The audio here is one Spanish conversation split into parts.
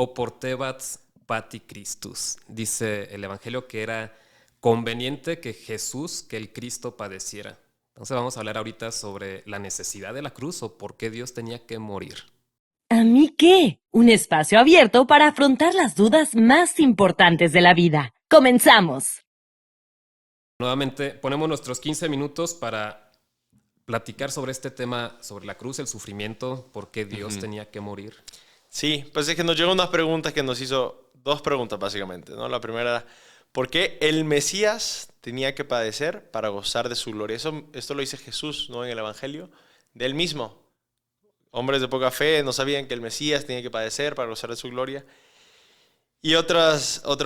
oportebat pati Christus. Dice el Evangelio que era conveniente que Jesús, que el Cristo padeciera. Entonces vamos a hablar ahorita sobre la necesidad de la cruz o por qué Dios tenía que morir. ¿A mí qué? Un espacio abierto para afrontar las dudas más importantes de la vida. ¡Comenzamos! Nuevamente ponemos nuestros 15 minutos para platicar sobre este tema, sobre la cruz, el sufrimiento, por qué Dios tenía que morir. Sí, pues es que nos llegó unas preguntas que nos hizo, dos preguntas básicamente, ¿no? La primera era, ¿por qué el Mesías tenía que padecer para gozar de su gloria? Esto lo dice Jesús, ¿no? En el Evangelio, de él mismo. Hombres de poca fe no sabían que el Mesías tenía que padecer para gozar de su gloria. Y otra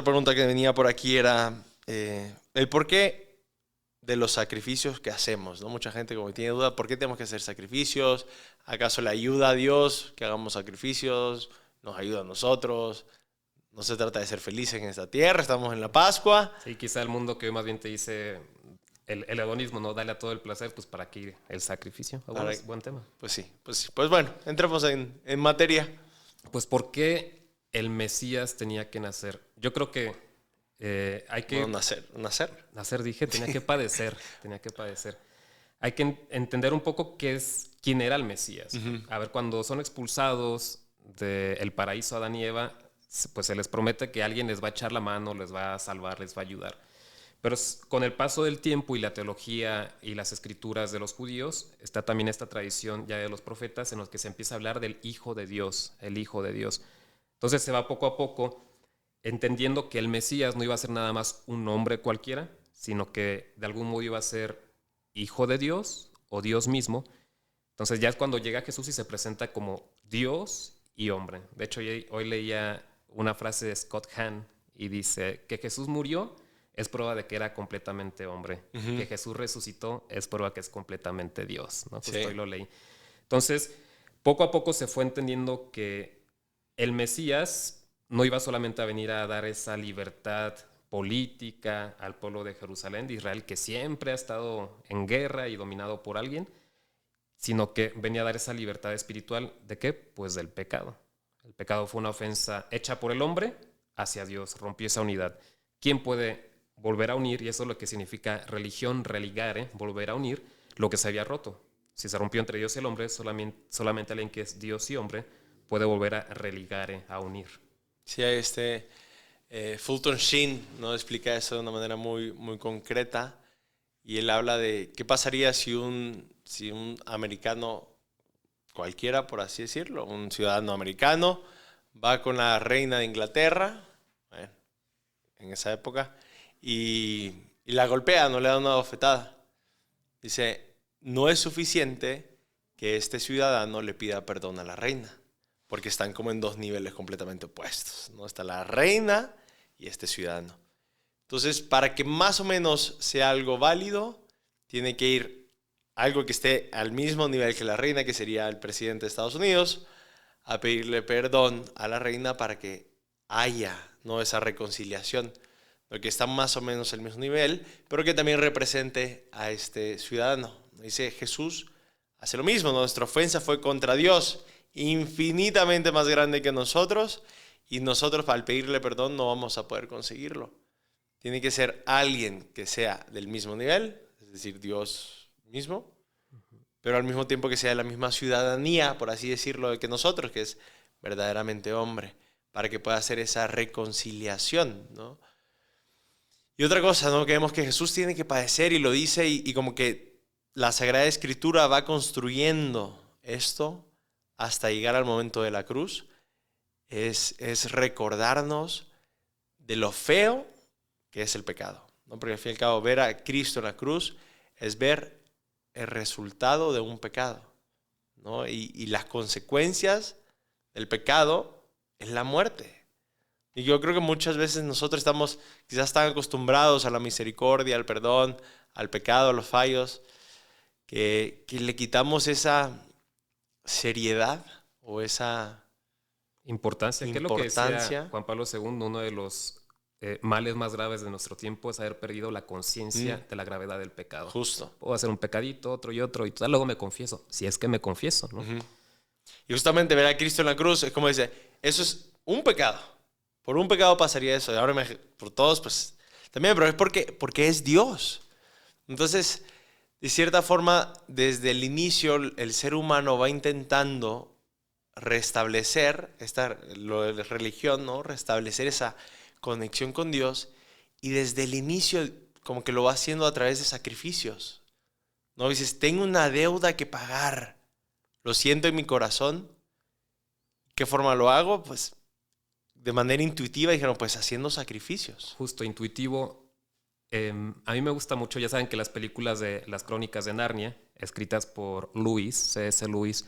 pregunta que venía por aquí era el por qué de los sacrificios que hacemos, ¿no? Mucha gente como que tiene duda, ¿por qué tenemos que hacer sacrificios? ¿Acaso le ayuda a Dios que hagamos sacrificios? ¿Nos ayuda a nosotros? No se trata de ser felices en esta tierra, estamos en la Pascua. Sí, quizá el mundo que hoy más bien te dice el hedonismo, ¿no? Dale a todo el placer, pues ¿para qué el sacrificio? Bueno, es buen tema. Pues sí. Pues bueno, entremos en materia. Pues ¿por qué el Mesías tenía que nacer? Yo creo que hay que... No, nacer. Dije, tenía que padecer. Hay que entender un poco quién era el Mesías. A ver, cuando son expulsados del paraíso Adán y Eva, pues se les promete que alguien les va a echar la mano, les va a salvar, les va a ayudar. Pero con el paso del tiempo y la teología y las escrituras de los judíos, está también esta tradición ya de los profetas en los que se empieza a hablar del Hijo de Dios, el Hijo de Dios. Entonces se va poco a poco entendiendo que el Mesías no iba a ser nada más un hombre cualquiera, sino que de algún modo iba a ser Hijo de Dios o Dios mismo. Entonces ya es cuando llega Jesús y se presenta como Dios y hombre. De hecho, hoy leía una frase de Scott Hahn y dice que Jesús murió es prueba de que era completamente hombre. Que Jesús resucitó es prueba que es completamente Dios, ¿no? Pues sí. Hoy lo leí. Entonces, poco a poco se fue entendiendo que el Mesías no iba solamente a venir a dar esa libertad política al pueblo de Jerusalén, de Israel, que siempre ha estado en guerra y dominado por alguien, sino que venía a dar esa libertad espiritual. ¿De qué? Pues del pecado. El pecado fue una ofensa hecha por el hombre hacia Dios, rompió esa unidad. ¿Quién puede volver a unir? Y eso es lo que significa religión, religare, volver a unir lo que se había roto. Si se rompió entre Dios y el hombre, solamente alguien que es Dios y hombre puede volver a religare, a unir. Sí, Fulton Sheen, ¿no? Explica eso de una manera muy, muy concreta, y él habla de qué pasaría si un americano cualquiera, por así decirlo, un ciudadano americano, va con la reina de Inglaterra, en esa época, y la golpea, no le da una bofetada. Dice, no es suficiente que este ciudadano le pida perdón a la reina, porque están como en dos niveles completamente opuestos, ¿no? Está la reina y este ciudadano. Entonces, para que más o menos sea algo válido, tiene que ir algo que esté al mismo nivel que la reina, que sería el presidente de Estados Unidos, a pedirle perdón a la reina para que haya, ¿no?, esa reconciliación, porque está más o menos al mismo nivel, pero que también represente a este ciudadano. Dice Jesús, hace lo mismo, ¿no? Nuestra ofensa fue contra Dios, infinitamente más grande que nosotros, y nosotros al pedirle perdón no vamos a poder conseguirlo. Tiene que ser alguien que sea del mismo nivel, es decir, Dios mismo, pero al mismo tiempo que sea de la misma ciudadanía, por así decirlo, que nosotros, que es verdaderamente hombre, para que pueda hacer esa reconciliación, ¿no? Y otra cosa, ¿no?, que vemos que Jesús tiene que padecer, y lo dice, y como que la Sagrada Escritura va construyendo esto hasta llegar al momento de la cruz, es recordarnos de lo feo que es el pecado, ¿no? Porque al fin y al cabo ver a Cristo en la cruz es ver el resultado de un pecado, ¿no? Y las consecuencias del pecado es la muerte. Y yo creo que muchas veces nosotros estamos quizás tan acostumbrados a la misericordia, al perdón, al pecado, a los fallos, que le quitamos esa seriedad o esa Importancia. ¿Qué es lo que decía Juan Pablo II? Uno de los males más graves de nuestro tiempo es haber perdido la conciencia de la gravedad del pecado. Justo. Puedo hacer un pecadito, otro y otro, y luego me confieso, si es que me confieso, ¿no? Y justamente ver a Cristo en la cruz es como dice, eso es un pecado. Por un pecado pasaría eso. Y ahora por todos, pues también, pero es porque es Dios. Entonces, de cierta forma, desde el inicio, el ser humano va intentando restablecer lo de la religión, ¿no? Restablecer esa conexión con Dios. Y desde el inicio, como que lo va haciendo a través de sacrificios. ¿No? Dices, tengo una deuda que pagar. Lo siento en mi corazón. ¿Qué forma lo hago? Pues de manera intuitiva dijeron, pues haciendo sacrificios. Justo, intuitivo. A mí me gusta mucho, ya saben que las películas de las Crónicas de Narnia, escritas por Lewis, C.S. Lewis,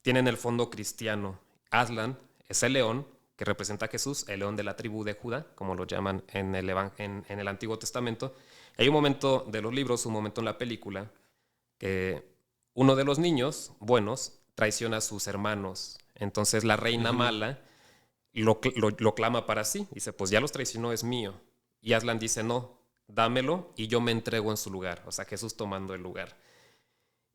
tienen el fondo cristiano. Aslan es el león que representa a Jesús, el león de la tribu de Judá, como lo llaman en el Antiguo Testamento. Hay un momento de los libros, un momento en la película, que uno de los niños buenos traiciona a sus hermanos. Entonces la reina mala lo clama para sí. Dice, pues ya los traicionó, es mío. Y Aslan dice, no, dámelo y yo me entrego en su lugar. O sea, Jesús tomando el lugar.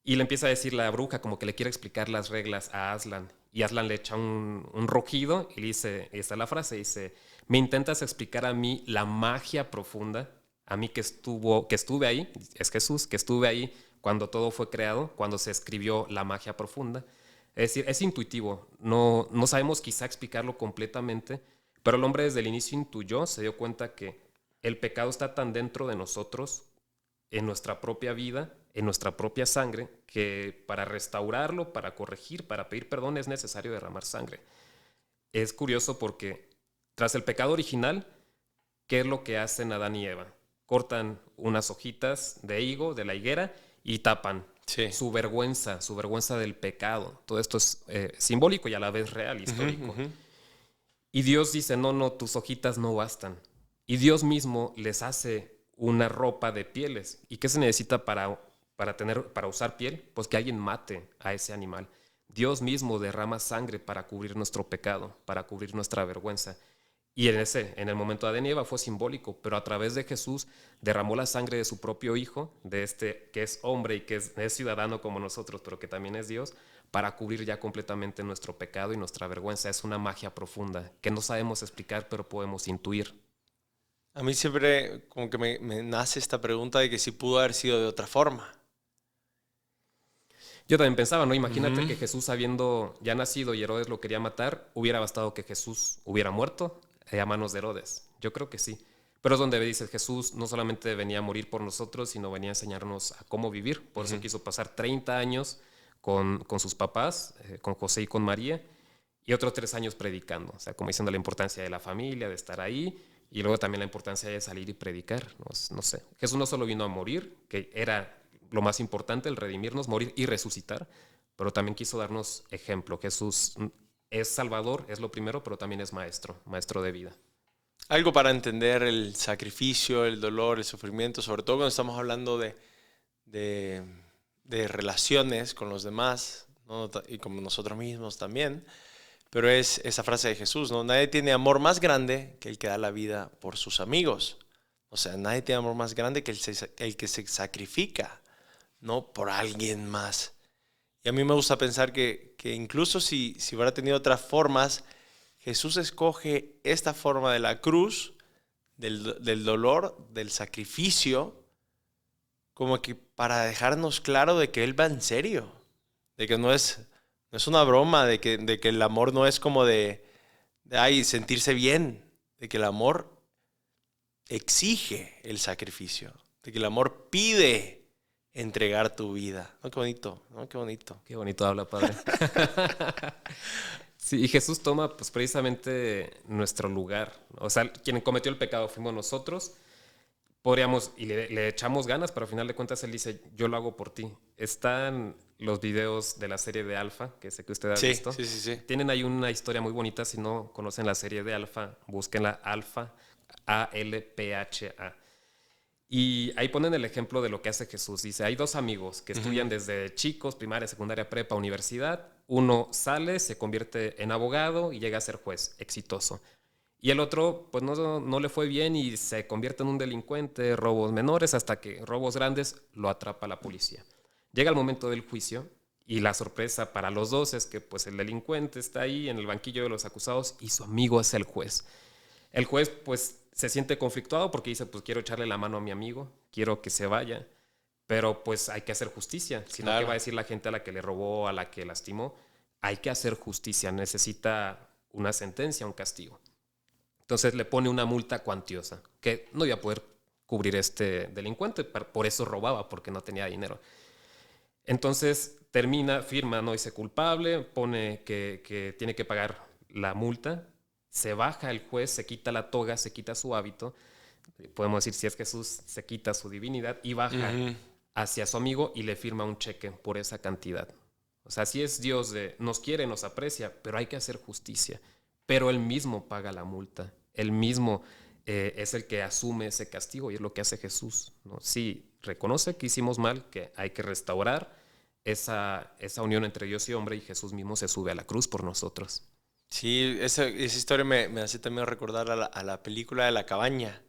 Y le empieza a decir la bruja, como que le quiere explicar las reglas a Aslan. Y Aslan le echa un rugido y le dice, y está la frase, dice, me intentas explicar a mí la magia profunda, a mí que estuve ahí, es Jesús, que estuve ahí cuando todo fue creado, cuando se escribió la magia profunda. Es decir, es intuitivo, no sabemos quizá explicarlo completamente, pero el hombre desde el inicio intuyó, se dio cuenta que el pecado está tan dentro de nosotros, en nuestra propia vida, en nuestra propia sangre, que para restaurarlo, para corregir, para pedir perdón es necesario derramar sangre. Es curioso porque tras el pecado original, ¿qué es lo que hacen Adán y Eva? Cortan unas hojitas de higo de la higuera y tapan su vergüenza del pecado. Todo esto es simbólico y a la vez real, histórico. Y Dios dice, no, tus hojitas no bastan. Y Dios mismo les hace una ropa de pieles. ¿Y qué se necesita para usar piel? Pues que alguien mate a ese animal. Dios mismo derrama sangre para cubrir nuestro pecado, para cubrir nuestra vergüenza. Y en el momento de Adán y Eva fue simbólico, pero a través de Jesús derramó la sangre de su propio Hijo, de este que es hombre y que es ciudadano como nosotros, pero que también es Dios, para cubrir ya completamente nuestro pecado y nuestra vergüenza. Es una magia profunda que no sabemos explicar, pero podemos intuir. A mí siempre como que me nace esta pregunta de que si pudo haber sido de otra forma. Yo también pensaba, ¿no? Imagínate que Jesús, habiendo ya nacido y Herodes lo quería matar, hubiera bastado que Jesús hubiera muerto a manos de Herodes. Yo creo que sí. Pero es donde dice Jesús no solamente venía a morir por nosotros, sino venía a enseñarnos a cómo vivir. Por eso quiso pasar 30 años con sus papás, con José y con María, y otros 3 años predicando. O sea, como diciendo la importancia de la familia, de estar ahí, y luego también la importancia de salir y predicar. No sé. Jesús no solo vino a morir, que era lo más importante, el redimirnos, morir y resucitar, pero también quiso darnos ejemplo. Jesús es Salvador, es lo primero, pero también es maestro de vida. Algo para entender el sacrificio, el dolor, el sufrimiento, sobre todo cuando estamos hablando de relaciones con los demás, ¿no? Y con nosotros mismos también. Pero es esa frase de Jesús, ¿no? Nadie tiene amor más grande que el que da la vida por sus amigos. O sea, nadie tiene amor más grande que el que se sacrifica, ¿no? Por alguien más. Y a mí me gusta pensar que incluso si hubiera tenido otras formas, Jesús escoge esta forma de la cruz, del dolor, del sacrificio, como que para dejarnos claro de que Él va en serio, de que no es una broma, de que el amor no es como de sentirse bien, de que el amor exige el sacrificio, de que el amor pide entregar tu vida. ¿No? Qué bonito, ¿no? Qué bonito. Qué bonito habla, Padre. Sí, y Jesús toma pues precisamente nuestro lugar. O sea, quien cometió el pecado fuimos nosotros. Podríamos, y le echamos ganas, pero al final de cuentas Él dice, yo lo hago por ti. Están los videos de la serie de Alpha, que sé que usted ha visto. Sí. Tienen ahí una historia muy bonita. Si no conocen la serie de Alpha, búsquenla, Alpha, A-L-P-H-A. Y ahí ponen el ejemplo de lo que hace Jesús. Dice, hay 2 amigos que estudian desde chicos, primaria, secundaria, prepa, universidad. Uno sale, se convierte en abogado y llega a ser juez, exitoso. Y el otro, pues no le fue bien y se convierte en un delincuente, robos menores, hasta que robos grandes lo atrapa la policía. Llega el momento del juicio Y la sorpresa para los dos es que pues el delincuente está ahí en el banquillo de los acusados y su amigo es el juez. El juez pues se siente conflictuado porque dice, pues quiero echarle la mano a mi amigo, quiero que se vaya, pero pues hay que hacer justicia. Si no, ¿qué va a decir la gente a la que le robó, a la que lastimó? Hay que hacer justicia, necesita una sentencia, un castigo. Entonces le pone una multa cuantiosa que no iba a poder cubrir este delincuente, por eso robaba, porque no tenía dinero. Entonces termina, firma, no dice culpable, pone que tiene que pagar la multa, se baja el juez, se quita la toga, se quita su hábito, podemos decir si es Jesús, se quita su divinidad y baja hacia su amigo y le firma un cheque por esa cantidad. O sea, si es Dios nos quiere, nos aprecia, pero hay que hacer justicia. Pero él mismo paga la multa, él mismo es el que asume ese castigo y es lo que hace Jesús, ¿no? Sí, reconoce que hicimos mal, que hay que restaurar esa unión entre Dios y hombre, y Jesús mismo se sube a la cruz por nosotros. Sí, esa historia me hace también recordar a la película de La Cabaña.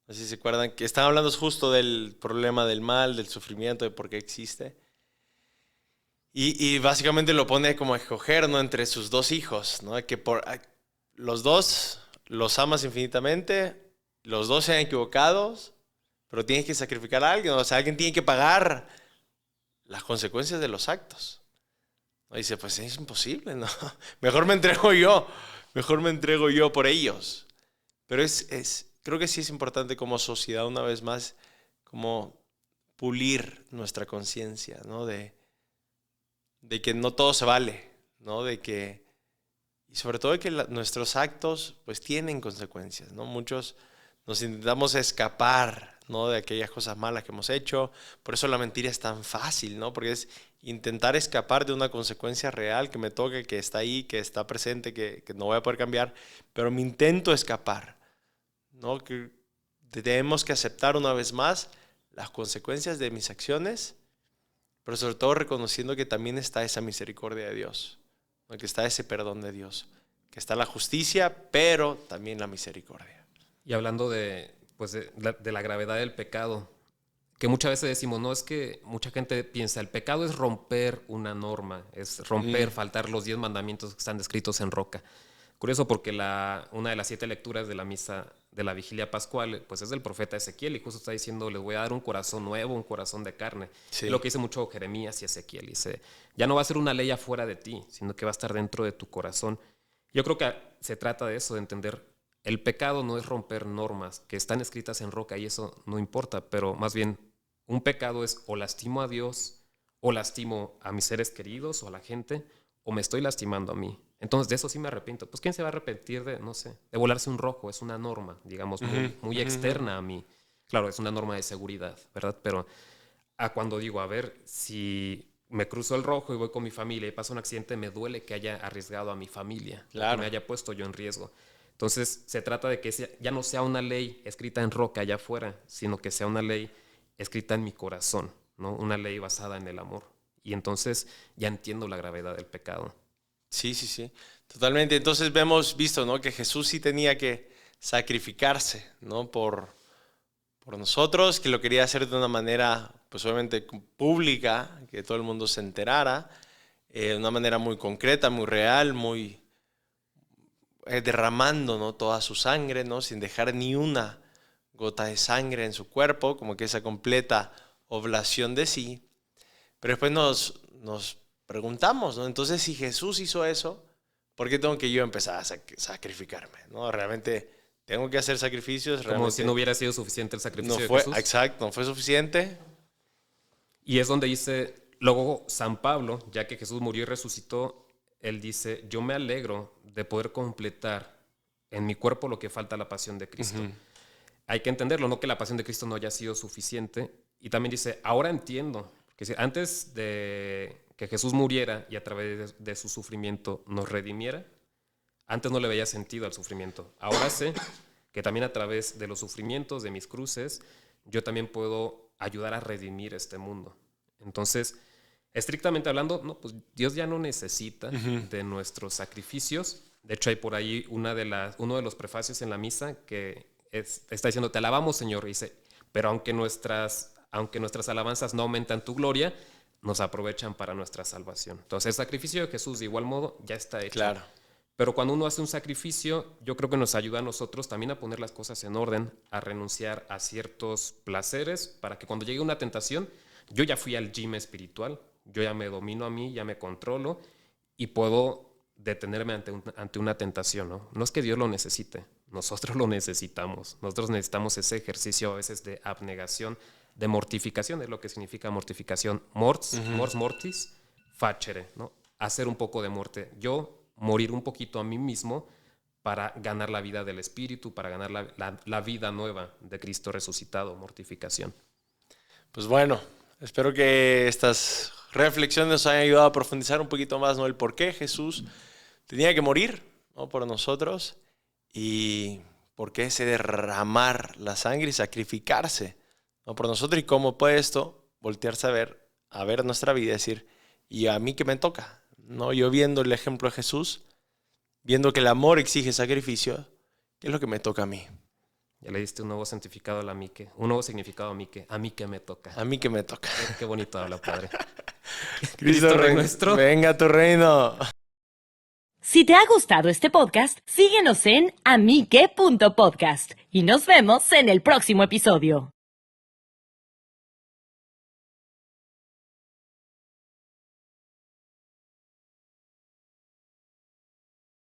No sé si se acuerdan que están hablando justo del problema del mal, del sufrimiento, de por qué existe. Y básicamente lo pone como a escoger, ¿no? Entre sus dos hijos, ¿no? Que los dos los amas infinitamente, los dos se han equivocado, pero tienes que sacrificar a alguien, o sea, alguien tiene que pagar las consecuencias de los actos. Y dice, pues es imposible, ¿no? Mejor me entrego yo por ellos. Pero creo que sí es importante como sociedad, una vez más, como pulir nuestra conciencia, ¿no? De que no todo se vale, ¿no? Y sobre todo de que nuestros actos pues tienen consecuencias, ¿no? Muchos nos intentamos escapar, ¿no? De aquellas cosas malas que hemos hecho. Por eso la mentira es tan fácil, ¿no? Porque es intentar escapar de una consecuencia real que me toque, que está ahí, que está presente, que no voy a poder cambiar, pero me intento escapar, ¿no? Que tenemos que aceptar una vez más las consecuencias de mis acciones, pero sobre todo reconociendo que también está esa misericordia de Dios, ¿no? Que está ese perdón de Dios, que está la justicia, pero también la misericordia. Y hablando de la gravedad del pecado, que muchas veces decimos, no, es que mucha gente piensa, el pecado es romper una norma, es romper, faltar los 10 mandamientos que están descritos en roca. Curioso porque una de las 7 lecturas de la misa de la vigilia pascual, pues es del profeta Ezequiel, y justo está diciendo, les voy a dar un corazón nuevo, un corazón de carne. Sí. Es lo que dice mucho Jeremías y Ezequiel. Dice, ya no va a ser una ley afuera de ti, sino que va a estar dentro de tu corazón. Yo creo que se trata de eso, de entender, el pecado no es romper normas que están escritas en roca y eso no importa, pero más bien un pecado es o lastimo a Dios, o lastimo a mis seres queridos o a la gente, o me estoy lastimando a mí. Entonces de eso sí me arrepiento. Pues ¿quién se va a arrepentir de volarse un rojo? Es una norma, digamos, muy externa a mí. Claro, es una norma de seguridad, ¿verdad? Pero cuando digo, a ver, si me cruzo el rojo y voy con mi familia y pasa un accidente, me duele que haya arriesgado a mi familia, claro, que me haya puesto yo en riesgo. Entonces se trata de que ya no sea una ley escrita en roca allá afuera, sino que sea una ley escrita en mi corazón, ¿no? Una ley basada en el amor. Y entonces ya entiendo la gravedad del pecado. Sí, totalmente. Entonces hemos visto, ¿no? Que Jesús sí tenía que sacrificarse, ¿no? Por nosotros, que lo quería hacer de una manera, pues obviamente pública, que todo el mundo se enterara, de una manera muy concreta, muy real, muy derramando, ¿no? Toda su sangre, ¿no? Sin dejar ni una gota de sangre en su cuerpo, como que esa completa oblación de sí. Pero después nos preguntamos, ¿no? Entonces, si Jesús hizo eso, ¿por qué tengo que yo empezar a sacrificarme? ¿No? Realmente tengo que hacer sacrificios. Como si no hubiera sido suficiente el sacrificio de Jesús. Exacto, no fue suficiente. Y es donde dice, luego San Pablo, ya que Jesús murió y resucitó, él dice, yo me alegro de poder completar en mi cuerpo lo que falta a la pasión de Cristo. Hay que entenderlo, no que la pasión de Cristo no haya sido suficiente. Y también dice, ahora entiendo, que antes de que Jesús muriera y a través de su sufrimiento nos redimiera, antes no le veía sentido al sufrimiento. Ahora sé que también a través de los sufrimientos, de mis cruces, yo también puedo ayudar a redimir este mundo. Entonces, estrictamente hablando, no, pues Dios ya no necesita de nuestros sacrificios. De hecho, hay por ahí uno de los prefacios en la misa que está diciendo, te alabamos, Señor. Y dice, pero aunque nuestras alabanzas no aumentan tu gloria, nos aprovechan para nuestra salvación. Entonces, el sacrificio de Jesús, de igual modo, ya está hecho. Claro. Pero cuando uno hace un sacrificio, yo creo que nos ayuda a nosotros también a poner las cosas en orden, a renunciar a ciertos placeres, para que cuando llegue una tentación, yo ya fui al gym espiritual, yo ya me domino a mí, ya me controlo y puedo detenerme ante una tentación, ¿no? No es que Dios lo necesite, nosotros lo necesitamos. Nosotros necesitamos ese ejercicio a veces de abnegación, de mortificación, es lo que significa mortificación. Mors mortis, facere, ¿no? Hacer un poco de muerte. Yo morir un poquito a mí mismo para ganar la vida del Espíritu, para ganar la vida nueva de Cristo resucitado, mortificación. Pues bueno, espero que estas reflexiones nos hayan ayudado a profundizar un poquito más, ¿no? El por qué Jesús tenía que morir, ¿no? Por nosotros, y por qué ese derramar la sangre y sacrificarse, ¿no? Por nosotros, y cómo puede esto voltearse a ver nuestra vida y decir, ¿y a mí qué me toca? ¿No? Yo viendo el ejemplo de Jesús, viendo que el amor exige sacrificio, ¿qué es lo que me toca a mí? Ya le diste un nuevo significado a Mique, un nuevo significado a Mique. A mí que me toca. A mí que me toca. Qué bonito habla, Padre. Cristo Rey nuestro. Venga a tu reino. Si te ha gustado este podcast, síguenos en amique.podcast y nos vemos en el próximo episodio.